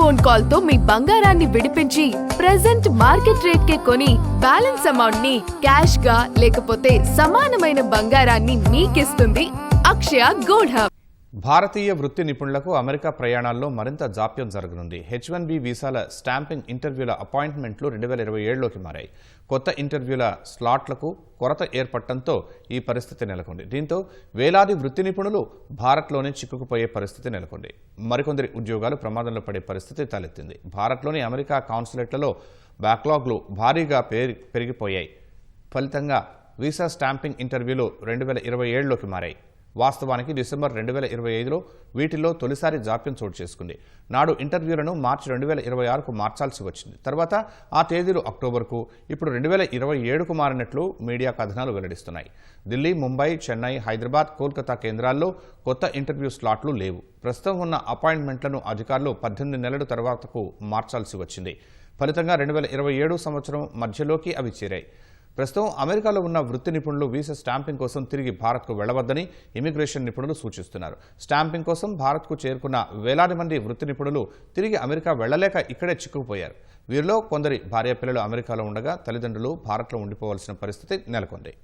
Phone call తో మీ బంగారాన్ని విడిపించి ప్రెజెంట్ మార్కెట్ రేట్ కే కొని బ్యాలెన్స్ అమౌంట్ ని క్యాష్ గా లేకపోతే సమానమైన బంగారాన్ని మీకిస్తుంది అక్షయ గోల్డ్ హబ్. భారతీయ వృత్తి నిపుణులకు అమెరికా ప్రయాణాల్లో మరింత జాప్యం జరగనుంది. H1B వీసాల స్టాంపింగ్ ఇంటర్వ్యూల అపాయింట్మెంట్లు 2027లోకి మారాయి. కొత్త ఇంటర్వ్యూల స్లాట్లకు కొరత ఏర్పడటంతో ఈ పరిస్థితి నెలకొంది. దీంతో వేలాది వృత్తి నిపుణులు భారత్లోనే చిక్కుకుపోయే పరిస్థితి నెలకొంది. మరికొందరి ఉద్యోగాలు ప్రమాదంలో పడే పరిస్థితి తలెత్తింది. భారత్లోని అమెరికా కాన్సులేట్లలో బ్యాక్లాగ్లు భారీగా పెరిగిపోయాయి. ఫలితంగా వీసా స్టాంపింగ్ ఇంటర్వ్యూలు 2027లోకి మారాయి. వాస్తవానికి డిసెంబర్ 2025లో వీటిల్లో తొలిసారి జాప్యం చోటు చేసుకుంది. నాడు ఇంటర్వ్యూలను మార్చి 2026కు మార్చాల్సి వచ్చింది. తర్వాత ఆ తేదీలు అక్టోబర్కు, ఇప్పుడు 2027కు మారినట్లు మీడియా కథనాలు వెల్లడిస్తున్నాయి. ఢిల్లీ, ముంబై, చెన్నై, హైదరాబాద్, కోల్కతా కేంద్రాల్లో కొత్త ఇంటర్వ్యూ స్లాట్లు లేవు. ప్రస్తుతం ఉన్న అపాయింట్మెంట్లను అధికారులు 18 నెలల తర్వాతకు మార్చాల్సి వచ్చింది. ఫలితంగా 2027 సంవత్సరం మధ్యలోకి అవి చేరాయి. ప్రస్తుతం అమెరికాలో ఉన్న వృత్తి నిపుణులు వీసా స్టాంపింగ్ కోసం తిరిగి భారత్కు వెళ్లవద్దని ఇమిగ్రేషన్ నిపుణులు సూచిస్తున్నారు. స్టాంపింగ్ కోసం భారత్కు చేరుకున్న వేలాది మంది వృత్తి నిపుణులు తిరిగి అమెరికా వెళ్లలేక ఇక్కడే చిక్కుకుపోయారు. వీరిలో కొందరి భార్యాపిల్లలు అమెరికాలో ఉండగా తల్లిదండ్రులు భారత్లో ఉండిపోవాల్సిన పరిస్థితి నెలకొంది.